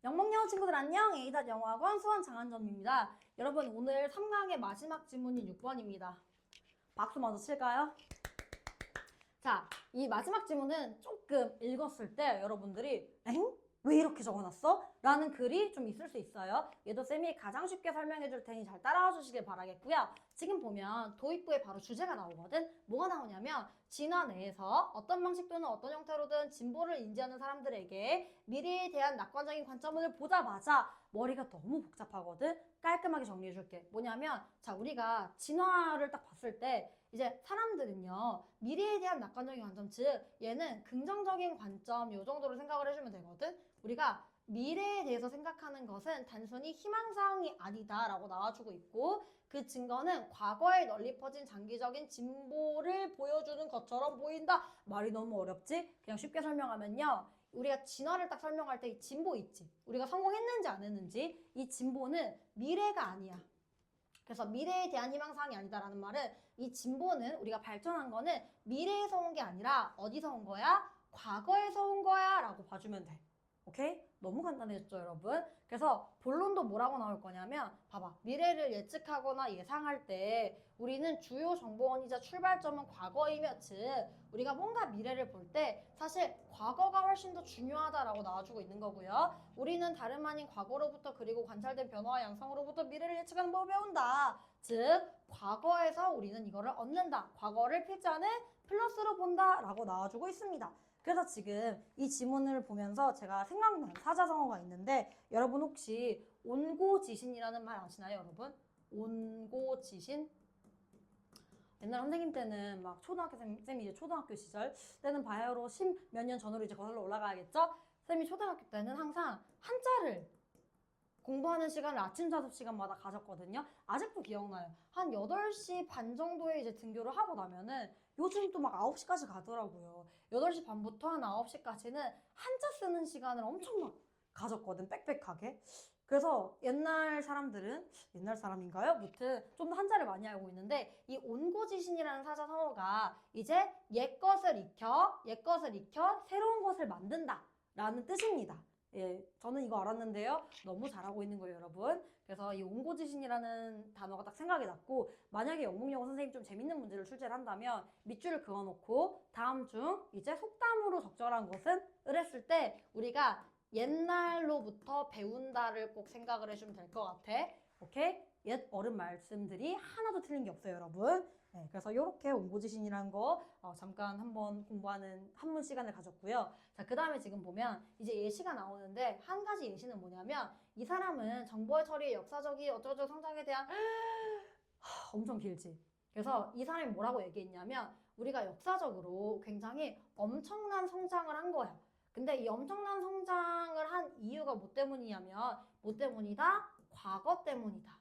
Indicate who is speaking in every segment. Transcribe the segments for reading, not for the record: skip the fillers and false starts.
Speaker 1: 영목영어 친구들 안녕! 에이닷 영어학원 수원 장한점입니다. 여러분 오늘 3강의 마지막 지문이 6번입니다. 박수 먼저 칠까요? 자, 이 마지막 지문은 조금 읽었을 때 여러분들이 엥? 왜 이렇게 적어놨어? 라는 글이 좀 있을 수 있어요. 얘도 쌤이 가장 쉽게 설명해 줄 테니 잘 따라와 주시길 바라겠고요. 지금 보면 도입부에 바로 주제가 나오거든. 뭐가 나오냐면 진화 내에서 어떤 방식 또는 어떤 형태로든 진보를 인지하는 사람들에게 미래에 대한 낙관적인 관점을 보자마자 머리가 너무 복잡하거든. 깔끔하게 정리해 줄게. 뭐냐면 자, 우리가 진화를 딱 봤을 때 이제 사람들은요, 미래에 대한 낙관적인 관점, 즉 얘는 긍정적인 관점 요 정도로 생각을 해주면 되거든. 우리가 미래에 대해서 생각하는 것은 단순히 희망사항이 아니다라고 나와주고 있고, 그 증거는 과거에 널리 퍼진 장기적인 진보를 보여주는 것처럼 보인다. 말이 너무 어렵지? 그냥 쉽게 설명하면요, 우리가 진화를 딱 설명할 때 이 진보 있지, 우리가 성공했는지 안 했는지, 이 진보는 미래가 아니야. 그래서 미래에 대한 희망사항이 아니다라는 말은, 이 진보는 우리가 발전한 거는 미래에서 온 게 아니라 어디서 온 거야? 과거에서 온 거야 라고 봐주면 돼. 오케이? 너무 간단해졌죠, 여러분? 그래서 본론도 뭐라고 나올 거냐면, 봐봐. 미래를 예측하거나 예상할 때 우리는 주요 정보원이자 출발점은 과거이며, 즉 우리가 뭔가 미래를 볼 때 사실 과거가 훨씬 더 중요하다라고 나와주고 있는 거고요. 우리는 다름 아닌 과거로부터 그리고 관찰된 변화와 양상으로부터 미래를 예측하는 법을 배운다. 즉 과거에서 우리는 이거를 얻는다. 과거를 필자는 플러스로 본다 라고 나와주고 있습니다. 그래서 지금 이 지문을 보면서 제가 생각난 사자성어가 있는데, 여러분 혹시 온고지신이라는 말 아시나요, 여러분? 온고지신? 옛날 선생님 때는 막 초등학교 쌤이 이제 초등학교 시절 때는 바야흐로 10 몇 년 전으로 이제 거슬러 올라가야겠죠? 쌤이 초등학교 때는 항상 한자를 공부하는 시간을 아침 자습 시간마다 가졌거든요. 아직도 기억나요. 한 8시 반 정도에 이제 등교를 하고 나면은 요즘 또 막 9시까지 가더라고요. 8시 반부터 한 9시까지는 한자 쓰는 시간을 엄청 막 가졌거든, 빽빽하게. 그래서 옛날 사람들은, 옛날 사람인가요? 무튼 좀 더 한자를 많이 알고 있는데, 이 온고지신이라는 사자성어가 이제 옛것을 익혀 새로운 것을 만든다 라는 뜻입니다. 예, 저는 이거 알았는데요. 너무 잘하고 있는 거예요, 여러분. 그래서 이 온고지신이라는 단어가 딱 생각이 났고, 만약에 영문영어 선생님이 좀 재밌는 문제를 출제를 한다면 밑줄을 그어놓고 다음 중 이제 속담으로 적절한 것은? 을 했을 때 우리가 옛날로부터 배운다를 꼭 생각을 해주면 될 것 같아. 오케이? 옛 어른 말씀들이 하나도 틀린 게 없어요, 여러분. 네, 그래서 이렇게 온고지신이라는 거 잠깐 한번 공부하는 한문 시간을 가졌고요. 자, 그 다음에 지금 보면 이제 예시가 나오는데, 한 가지 예시는 뭐냐면 이 사람은 정보의 처리, 역사적인 어쩌고저쩌고 성장에 대한 엄청 길지. 그래서 이 사람이 뭐라고 얘기했냐면, 우리가 역사적으로 굉장히 엄청난 성장을 한 거야. 근데 이 엄청난 성장을 한 이유가 뭐 때문이냐면, 뭐 때문이다? 과거 때문이다.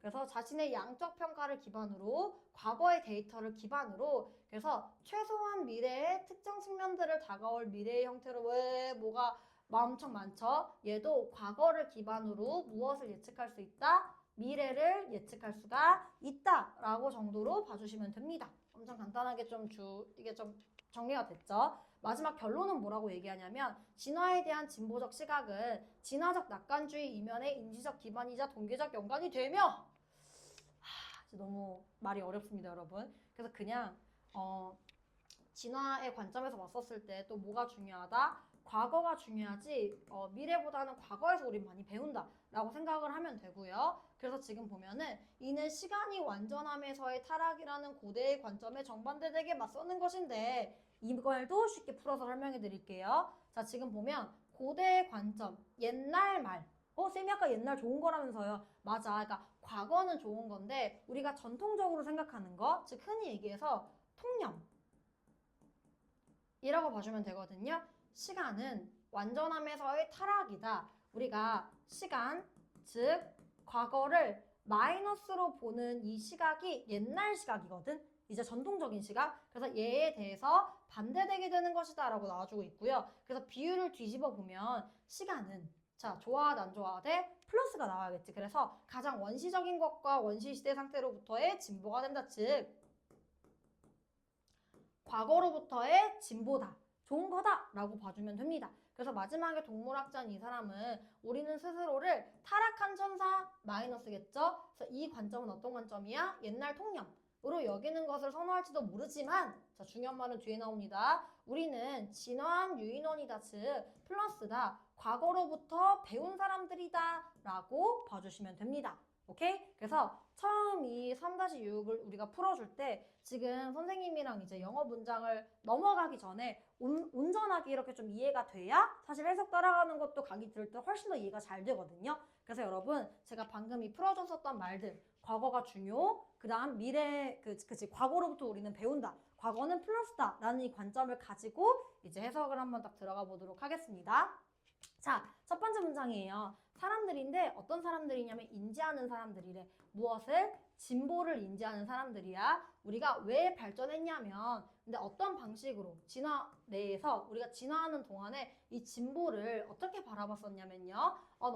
Speaker 1: 그래서 자신의 양적 평가를 기반으로, 과거의 데이터를 기반으로, 그래서 최소한 미래의 특정 측면들을 다가올 미래의 형태로, 왜 뭐가 엄청 많죠? 얘도 과거를 기반으로 무엇을 예측할 수 있다? 미래를 예측할 수가 있다 라고 정도로 봐주시면 됩니다. 엄청 간단하게 이게 좀 정리가 됐죠? 마지막 결론은 뭐라고 얘기하냐면, 진화에 대한 진보적 시각은 진화적 낙관주의 이면의 인지적 기반이자 동기적 연관이 되며, 너무 말이 어렵습니다, 여러분. 그래서 그냥 진화의 관점에서 봤었을 때 또 뭐가 중요하다? 과거가 중요하지, 미래보다는 과거에서 우린 많이 배운다 라고 생각을 하면 되고요. 그래서 지금 보면은 이는 시간이 완전함에서의 타락이라는 고대의 관점에 정반대되게 맞서는 것인데, 이걸도 쉽게 풀어서 설명해 드릴게요. 자, 지금 보면 고대의 관점, 옛날 말. 쌤이 아까 옛날 좋은 거라면서요. 맞아. 그러니까 과거는 좋은 건데 우리가 전통적으로 생각하는 거, 즉 흔히 얘기해서 통념 이라고 봐주면 되거든요. 시간은 완전함에서의 타락이다. 우리가 시간, 즉 과거를 마이너스로 보는 이 시각이 옛날 시각이거든. 이제 전통적인 시각. 그래서 얘에 대해서 반대되게 되는 것이다 라고 나와주고 있고요. 그래서 비율을 뒤집어 보면 시간은, 자, 좋아하다 안 좋아하되 플러스가 나와야겠지. 그래서 가장 원시적인 것과 원시시대 상태로부터의 진보가 된다. 즉 과거로부터의 진보다. 좋은 거다라고 봐주면 됩니다. 그래서 마지막에 동물학자인 이 사람은 우리는 스스로를 타락한 천사 마이너스겠죠? 그래서 이 관점은 어떤 관점이야? 옛날 통념으로 여기는 것을 선호할지도 모르지만 자, 중요한 말은 뒤에 나옵니다. 우리는 진화한 유인원이다, 즉 플러스다, 과거로부터 배운 사람들이다 라고 봐주시면 됩니다. 오케이? 그래서 처음 이 3-6을 우리가 풀어줄 때 지금 선생님이랑 이제 영어 문장을 넘어가기 전에 온전하게 이렇게 좀 이해가 돼야 사실 해석 따라가는 것도 강의 들을 때 훨씬 더 이해가 잘 되거든요. 그래서 여러분 제가 방금 이 풀어줬었던 말들 과거가 중요, 그 다음 미래, 그치 과거로부터 우리는 배운다, 과거는 플러스다 라는 이 관점을 가지고 이제 해석을 한번 딱 들어가 보도록 하겠습니다. 자, 첫 번째 문장이에요. 사람들인데 어떤 사람들이냐면 인지하는 사람들이래. 무엇을? 진보를 인지하는 사람들이야. 우리가 왜 발전했냐면 근데 어떤 방식으로 진화 내에서 우리가 진화하는 동안에 이 진보를 어떻게 바라봤었냐면요. An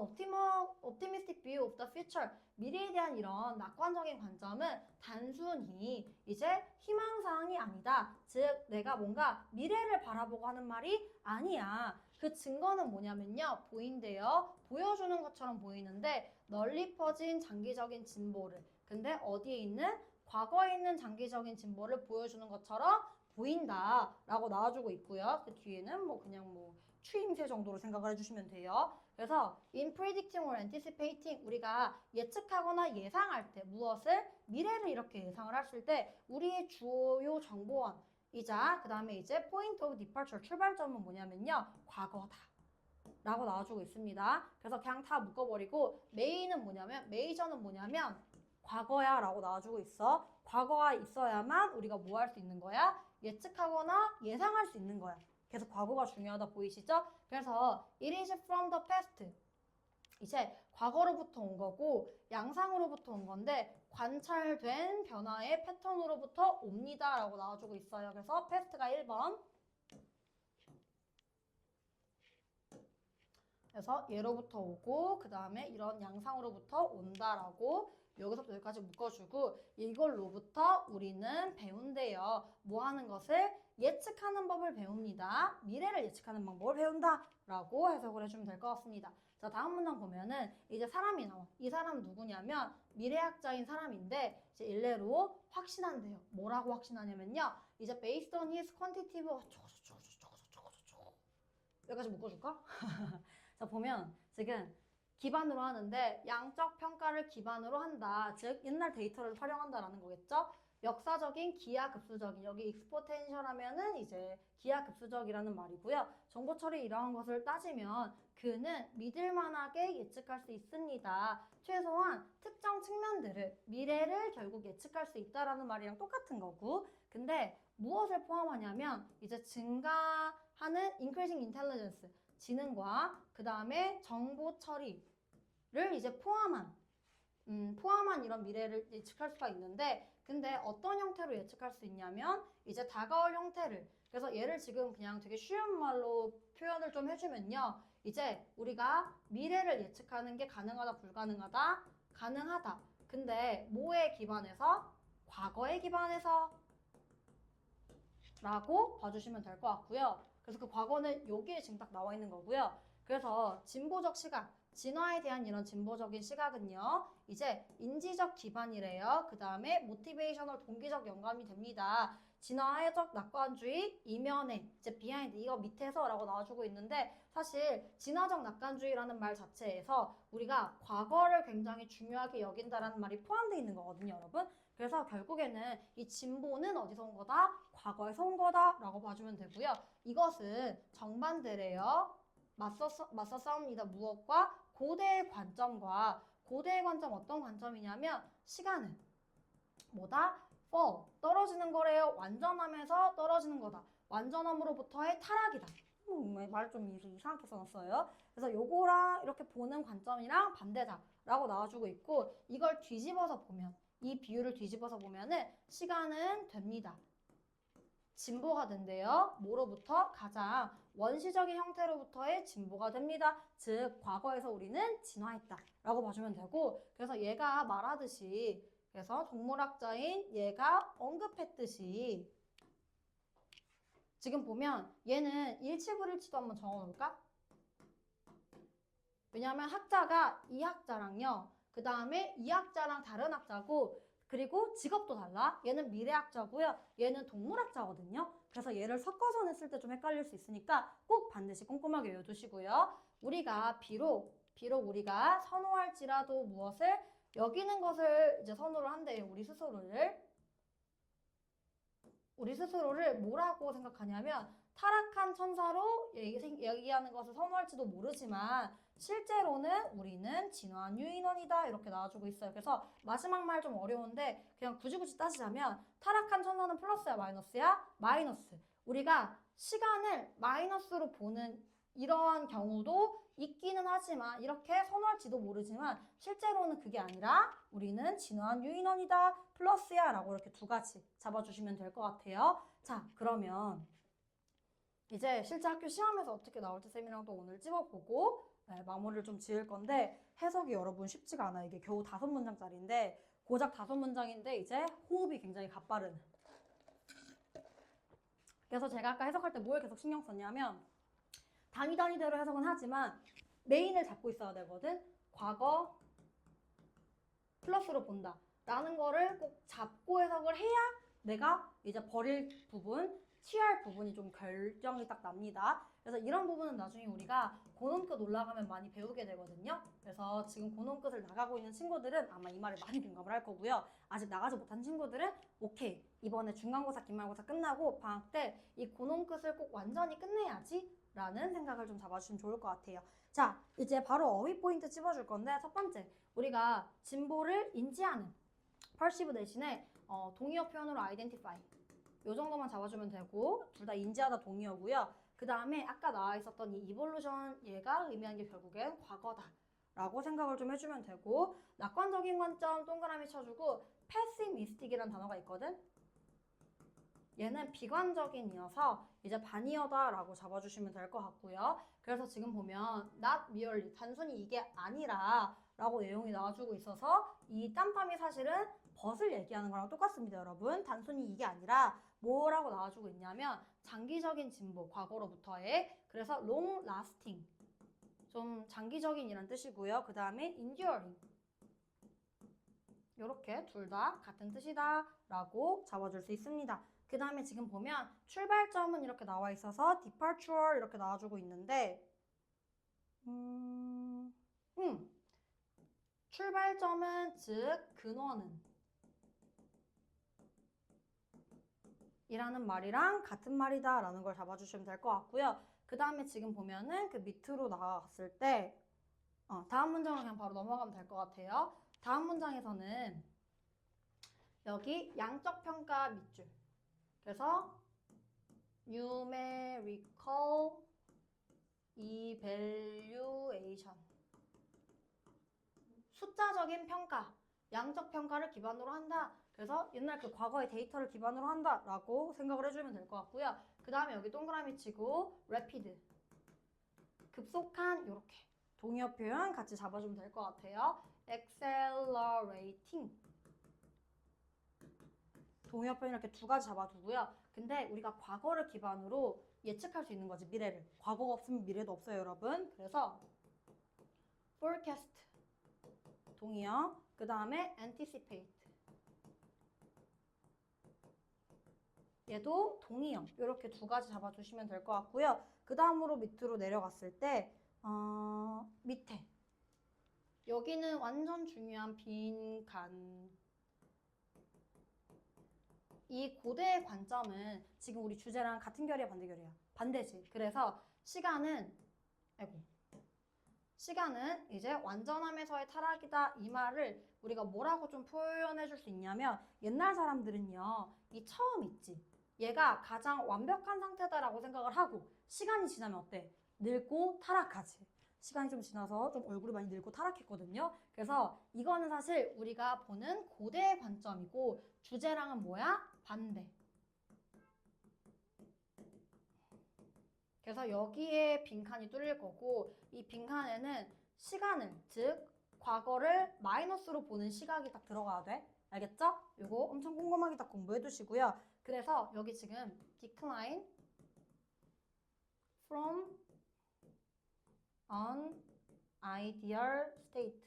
Speaker 1: optimistic view of the future. 미래에 대한 이런 낙관적인 관점은 단순히 이제 희망사항이 아니다. 즉 내가 뭔가 미래를 바라보고 하는 말이 아니야. 그 증거는 뭐냐면요. 보인대요. 보여주는 것처럼 보이는데 널리 퍼진 장기적인 진보를. 근데 어디에 있는? 과거에 있는 장기적인 진보를 보여주는 것처럼 보인다라고 나와주고 있고요. 그 뒤에는 뭐 그냥 뭐 추임새 정도로 생각을 해주시면 돼요. 그래서 in predicting or anticipating 우리가 예측하거나 예상할 때 무엇을? 미래를 이렇게 예상을 했을 때 우리의 주요 정보원 이자 그 다음에 이제 point of departure 출발점은 뭐냐면요. 과거다 라고 나와주고 있습니다. 그래서 그냥 다 묶어버리고 메이저는 뭐냐면 과거야 라고 나와주고 있어. 과거가 있어야만 우리가 뭐 할 수 있는 거야? 예측하거나 예상할 수 있는 거야. 그래서 과거가 중요하다 보이시죠? 그래서 it is from the past. 이제 과거로부터 온 거고 양상으로부터 온 건데 관찰된 변화의 패턴으로부터 옵니다 라고 나와주고 있어요. 그래서 past가 1번. 그래서 예로부터 오고 그 다음에 이런 양상으로부터 온다라고 여기서부터 여기까지 묶어주고 이걸로부터 우리는 배운대요. 뭐 하는 것을? 예측하는 법을 배웁니다. 미래를 예측하는 방법을 배운다라고 해석을 해주면 될 것 같습니다. 자, 다음 문장 보면은 이제 사람이 나와. 이 사람 누구냐면 미래학자인 사람인데 이제 일례로 확신한대요. 뭐라고 확신하냐면요. 이제 based on his quantitative 여기까지 묶어줄까? 자, 보면 지금 기반으로 하는데 양적 평가를 기반으로 한다. 즉 옛날 데이터를 활용한다라는 거겠죠? 역사적인 기하급수적인 여기 익스포텐셜 하면은 이제 기하급수적이라는 말이고요. 정보 처리 이러한 것을 따지면 그는 믿을만하게 예측할 수 있습니다. 최소한 특정 측면들을 미래를 결국 예측할 수 있다라는 말이랑 똑같은 거고. 근데 무엇을 포함하냐면 이제 증가하는 increasing intelligence 지능과 그 다음에 정보 처리를 이제 포함한 이런 미래를 예측할 수가 있는데 근데 어떤 형태로 예측할 수 있냐면 이제 다가올 형태를 그래서 얘를 지금 그냥 되게 쉬운 말로 표현을 좀 해주면요. 이제 우리가 미래를 예측하는 게 가능하다 불가능하다? 가능하다. 근데 뭐에 기반해서? 과거에 기반해서 라고 봐주시면 될 것 같고요. 그래서 그 과거는 여기에 지금 딱 나와 있는 거고요. 그래서 진보적 시각, 진화에 대한 이런 진보적인 시각은요. 이제 인지적 기반이래요. 그 다음에 모티베이셔널 동기적 영감이 됩니다. 진화적 낙관주의 이면에 이제 비하인드 이거 밑에서 라고 나와주고 있는데 사실 진화적 낙관주의라는 말 자체에서 우리가 과거를 굉장히 중요하게 여긴다라는 말이 포함되어 있는 거거든요, 여러분. 그래서 결국에는 이 진보는 어디서 온 거다? 과거에서 온 거다 라고 봐주면 되고요. 이것은 정반대래요. 맞서 싸웁니다. 무엇과? 고대의 관점과 고대의 관점 어떤 관점이냐면 시간은 뭐다? fall 떨어지는 거래요. 완전함에서 떨어지는 거다. 완전함으로부터의 타락이다. 말 좀 이상하게 써놨어요. 그래서 요거랑 이렇게 보는 관점이랑 반대다 라고 나와주고 있고 이걸 뒤집어서 보면 이 비율을 뒤집어서 보면은 시간은 됩니다. 진보가 된대요. 뭐로부터? 가장 원시적인 형태로부터의 진보가 됩니다. 즉 과거에서 우리는 진화했다 라고 봐주면 되고 그래서 얘가 말하듯이 그래서 동물학자인 얘가 언급했듯이 지금 보면 얘는 일치불일치도 한번 적어놓을까? 왜냐하면 학자가 이 학자랑요. 그 다음에 이 학자랑 다른 학자고 그리고 직업도 달라. 얘는 미래학자고요. 얘는 동물학자거든요. 그래서 얘를 섞어서 냈을 때 좀 헷갈릴 수 있으니까 꼭 반드시 꼼꼼하게 외워두시고요. 우리가 비록 우리가 선호할지라도 무엇을 여기는 것을 이제 선호를 한대요. 우리 스스로를 뭐라고 생각하냐면 타락한 천사로 얘기하는 것을 선호할지도 모르지만 실제로는 우리는 진화한 유인원이다 이렇게 나와주고 있어요. 그래서 마지막 말 좀 어려운데 그냥 굳이 따지자면 타락한 천사는 플러스야 마이너스야? 마이너스. 우리가 시간을 마이너스로 보는 이러한 경우도 있기는 하지만 이렇게 선호할지도 모르지만 실제로는 그게 아니라 우리는 진화한 유인원이다 플러스야 라고 이렇게 두 가지 잡아주시면 될 것 같아요. 자, 그러면 이제 실제 학교 시험에서 어떻게 나올지 쌤이랑 또 오늘 찝어보고 마무리를 좀 지을 건데 해석이 여러분 쉽지가 않아요. 이게 겨우 5문장짜리인데 고작 5문장인데 이제 호흡이 굉장히 가빠른. 그래서 제가 아까 해석할 때 뭘 계속 신경 썼냐면 단위대로 해석은 하지만 메인을 잡고 있어야 되거든. 과거 플러스로 본다 라는 거를 꼭 잡고 해석을 해야 내가 이제 버릴 부분, 취할 부분이 좀 결정이 딱 납니다. 그래서 이런 부분은 나중에 우리가 고논끝 올라가면 많이 배우게 되거든요. 그래서 지금 고논끝을 나가고 있는 친구들은 아마 이 말에 많이 공감을 할 거고요. 아직 나가지 못한 친구들은 오케이, 이번에 중간고사, 기말고사 끝나고 방학 때 이 고논끝을 꼭 완전히 끝내야지 라는 생각을 좀 잡아주시면 좋을 것 같아요. 자, 이제 바로 어휘 포인트 찝어줄 건데 첫 번째, 우리가 진보를 인지하는 perceive 대신에 동의어 표현으로 identify 요 정도만 잡아주면 되고 둘 다 인지하다 동의어고요. 그 다음에 아까 나와 있었던 이 evolution 얘가 의미하는 게 결국엔 과거다 라고 생각을 좀 해주면 되고 낙관적인 관점 동그라미 쳐주고 pessimistic이라는 단어가 있거든. 얘는 비관적인이어서 이제 반이어다 라고 잡아주시면 될 것 같고요. 그래서 지금 보면 not merely 단순히 이게 아니라 라고 내용이 나와주고 있어서 이 땀땀이 사실은 벗을 얘기하는 거랑 똑같습니다, 여러분. 단순히 이게 아니라 뭐라고 나와주고 있냐면 장기적인 진보, 과거로부터의 그래서 long lasting 좀 장기적인이란 뜻이고요. 그 다음에 enduring 이렇게 둘 다 같은 뜻이다 라고 잡아줄 수 있습니다. 그 다음에 지금 보면 출발점은 이렇게 나와 있어서 departure 이렇게 나와주고 있는데 출발점은 즉 근원은 이라는 말이랑 같은 말이다 라는 걸 잡아주시면 될 것 같고요. 그 다음에 지금 보면은 그 밑으로 나갔을 때 다음 문장으로 그냥 바로 넘어가면 될 것 같아요. 다음 문장에서는 여기 양적 평가 밑줄 그래서 numerical evaluation 숫자적인 평가, 양적 평가를 기반으로 한다. 그래서 옛날 그 과거의 데이터를 기반으로 한다 라고 생각을 해주면 될 것 같고요. 그 다음에 여기 동그라미 치고 rapid 급속한 이렇게 동의어 표현 같이 잡아주면 될 것 같아요. accelerating 동의어 표현 이렇게 두 가지 잡아두고요. 근데 우리가 과거를 기반으로 예측할 수 있는 거지, 미래를. 과거가 없으면 미래도 없어요, 여러분. 그래서 forecast 동의어, 그 다음에 anticipate 얘도 동의어 이렇게 두 가지 잡아주시면 될 것 같고요. 그 다음으로 밑으로 내려갔을 때 밑에 여기는 완전 중요한 빈칸 이 고대의 관점은 지금 우리 주제랑 같은 결이야 반대 결이야? 반대지. 그래서 시간은 이제 완전함에서의 타락이다 이 말을 우리가 뭐라고 좀 표현해 줄 수 있냐면 옛날 사람들은요 이 처음 있지 얘가 가장 완벽한 상태다라고 생각을 하고 시간이 지나면 어때? 늙고 타락하지. 시간이 좀 지나서 좀 얼굴이 많이 늙고 타락했거든요. 그래서 이거는 사실 우리가 보는 고대의 관점이고 주제랑은 뭐야? 반대. 그래서 여기에 빈칸이 뚫릴 거고 이 빈칸에는 시간을 즉 과거를 마이너스로 보는 시각이 딱 들어가야 돼. 알겠죠? 이거 엄청 꼼꼼하게 딱 공부해 두시고요. 그래서 여기 지금 decline from an ideal state.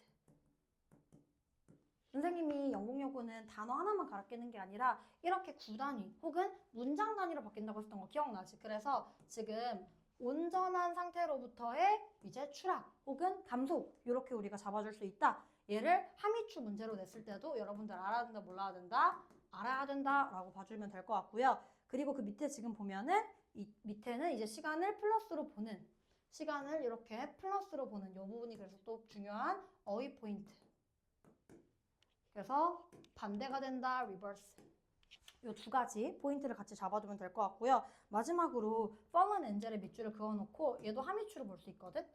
Speaker 1: 선생님이 영국여고는 단어 하나만 가르치는 게 아니라 이렇게 구단위 혹은 문장 단위로 바뀐다고 했던 거 기억나지? 그래서 지금 온전한 상태로부터의 이제 추락 혹은 감속 이렇게 우리가 잡아줄 수 있다. 얘를 함의추 문제로 냈을 때도 여러분들 알아야 된다, 몰라야 된다? 알아야 된다라고 봐주면 될 것 같고요. 그리고 그 밑에 지금 보면은 이 밑에는 이제 시간을 플러스로 보는 시간을 이렇게 플러스로 보는 이 부분이 그래서 또 중요한 어휘 포인트. 그래서 반대가 된다, 리버스. 이 두 가지 포인트를 같이 잡아두면 될 것 같고요. 마지막으로 fallen angel의 밑줄을 그어놓고 얘도 함의추로 볼 수 있거든.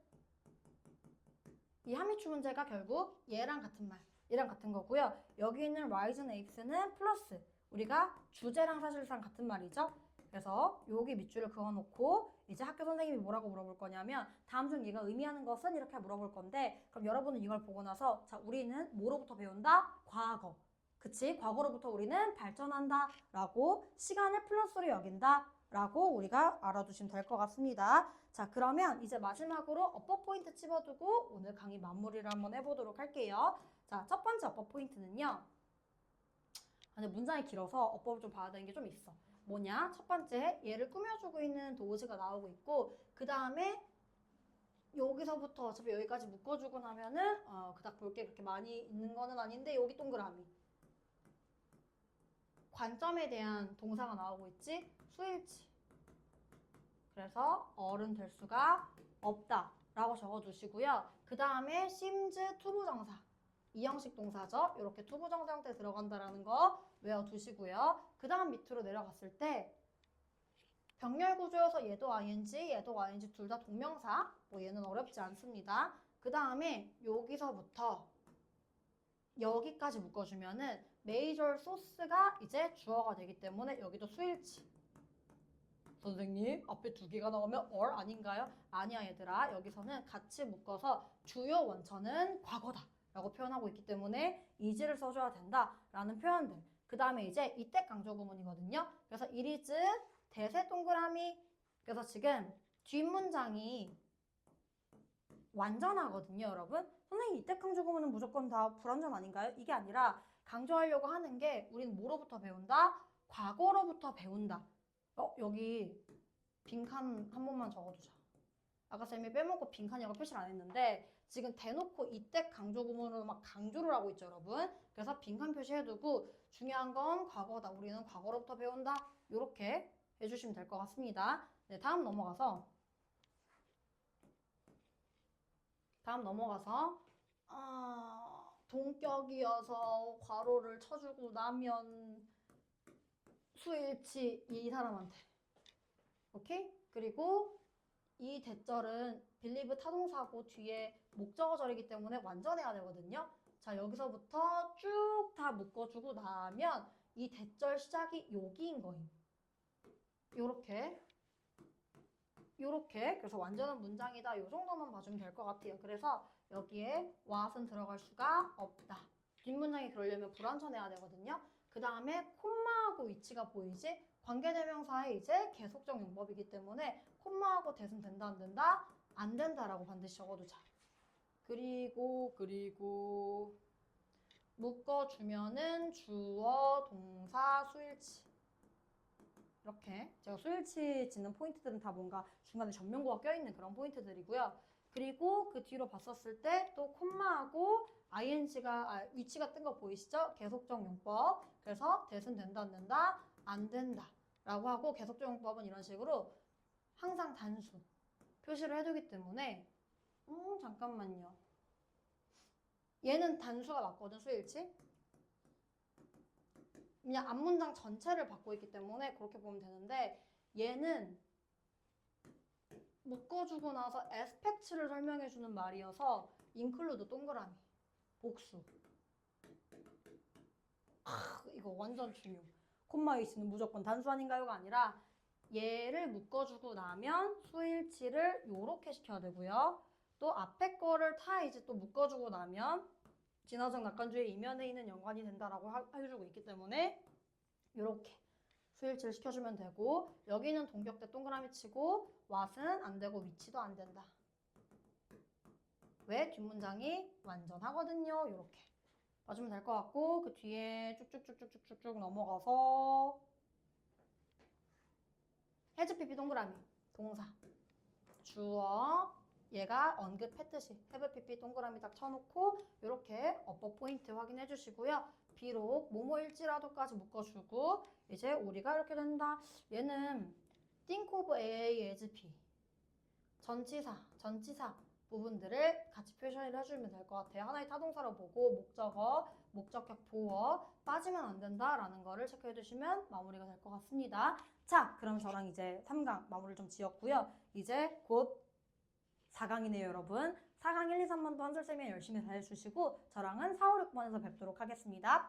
Speaker 1: 이 함의추 문제가 결국 얘랑 같은 말, 얘랑 같은 거고요. 여기 있는 rise and apes는 플러스. 우리가 주제랑 사실상 같은 말이죠. 그래서 여기 밑줄을 그어놓고 이제 학교 선생님이 뭐라고 물어볼 거냐면 다음 중 얘가 의미하는 것은 이렇게 물어볼 건데 그럼 여러분은 이걸 보고 나서 자 우리는 뭐로부터 배운다? 과거. 그치? 과거로부터 우리는 발전한다 라고 시간을 플러스로 여긴다 라고 우리가 알아두시면 될 것 같습니다. 자 그러면 이제 마지막으로 어법 포인트 집어두고 오늘 강의 마무리를 한번 해보도록 할게요. 자 첫 번째 어법 포인트는요. 근데 문장이 길어서 어법을 좀 봐야 되는 게 좀 있어. 뭐냐? 첫 번째 얘를 꾸며주고 있는 도우즈가 나오고 있고 그 다음에 여기서부터 어차피 여기까지 묶어주고 나면은 그닥 볼 게 그렇게 많이 있는 거는 아닌데 여기 동그라미 관점에 대한 동사가 나오고 있지? 수일치. 그래서 어른 될 수가 없다 라고 적어두시고요. 그 다음에 seems 투부정사 이 형식 동사죠. 이렇게 투부정사 형태에 들어간다라는 거 외워두시고요. 그 다음 밑으로 내려갔을 때 병렬 구조여서 얘도 ing 둘 다 동명사 뭐 얘는 어렵지 않습니다. 그 다음에 여기서부터 여기까지 묶어주면은 major source가 이제 주어가 되기 때문에 여기도 수일치. 선생님 앞에 두 개가 나오면 or 아닌가요? 아니야 얘들아. 여기서는 같이 묶어서 주요 원천은 과거다 라고 표현하고 있기 때문에 is를 써줘야 된다 라는 표현들. 그 다음에 이제 이때 강조 구문이거든요. 그래서 it is 대세 동그라미. 그래서 지금 뒷문장이 완전하거든요 여러분. 선생님 이때 강조 구문은 무조건 다 불완전 아닌가요? 이게 아니라 강조하려고 하는 게 우리는 뭐로부터 배운다? 과거로부터 배운다. 여기 빈칸 한 번만 적어두자. 아까 쌤이 빼먹고 빈칸이라고 표시를 안 했는데 지금 대놓고 이때 강조 구문으로 막 강조를 하고 있죠 여러분. 그래서 빈칸 표시해두고 중요한 건 과거다. 우리는 과거로부터 배운다. 이렇게 해주시면 될 것 같습니다. 네, 다음 넘어가서 동격이어서 괄호를 쳐주고 나면 수일치 이 사람한테. 오케이? 그리고 이 대절은 believe 타동사고 뒤에 목적어절이기 때문에 완전해야 되거든요. 자 여기서부터 쭉 다 묶어주고 나면 이 대절 시작이 여기인 거임. 요렇게 그래서 완전한 문장이다. 요 정도만 봐주면 될 것 같아요. 그래서 여기에 what은 들어갈 수가 없다. 뒷문장이 그러려면 불완전해야 되거든요. 그 다음에 콤마하고 위치가 보이지? 관계대명사의 이제 계속적 용법이기 때문에 콤마하고 대은 된다 안 된다? 안 된다라고 반드시 적어두자. 그리고 묶어주면은 주어, 동사, 수일치. 이렇게 제가 수일치 짓는 포인트들은 다 뭔가 중간에 전면구가 껴있는 그런 포인트들이고요. 그리고 그 뒤로 봤었을 때 또 콤마하고 ing가 위치가 뜬 거 보이시죠? 계속적 용법. 그래서 대은 된다 안 된다? 안 된다 라고 하고 계속적 용법은 이런 식으로 항상 단수 표시를 해두기 때문에 잠깐만요. 얘는 단수가 맞거든 수일치. 그냥 앞문장 전체를 받고 있기 때문에 그렇게 보면 되는데 얘는 묶어주고 나서 aspect를 설명해주는 말이어서 include 동그라미 복수. 이거 완전 중요. 콤마 위치는 무조건 단수 아닌가요가 아니라 얘를 묶어주고 나면 수일치를 요렇게 시켜야 되고요. 또 앞에 거를 다 이제 또 묶어주고 나면 진화적 낙관주의 이면에 있는 연관이 된다라고 해주고 있기 때문에 요렇게 수일치를 시켜주면 되고 여기는 동격대 동그라미 치고 what은 안 되고 which도 안 된다. 왜? 뒷문장이 완전하거든요. 이렇게 봐주면 될 것 같고 그 뒤에 쭉쭉쭉쭉쭉쭉 넘어가서 has pp 동그라미 동사 주어 얘가 언급했듯이 have pp 동그라미 딱 쳐놓고 이렇게 어법 포인트 확인해 주시고요. 비록 뭐뭐일지라도까지 묶어주고 이제 우리가 이렇게 된다. 얘는 think of A as B 전치사 부분들을 같이 표시를 해주면 될 것 같아요. 하나의 타동사로 보고 목적어, 목적격 보어 빠지면 안 된다라는 거를 체크해 주시면 마무리가 될 것 같습니다. 자, 그럼 저랑 이제 3강 마무리를 좀 지었고요. 이제 곧 4강이네요, 여러분. 4강 1, 2, 3번도 한솔쌤이 열심히 잘 해주시고 저랑은 4, 5, 6번에서 뵙도록 하겠습니다.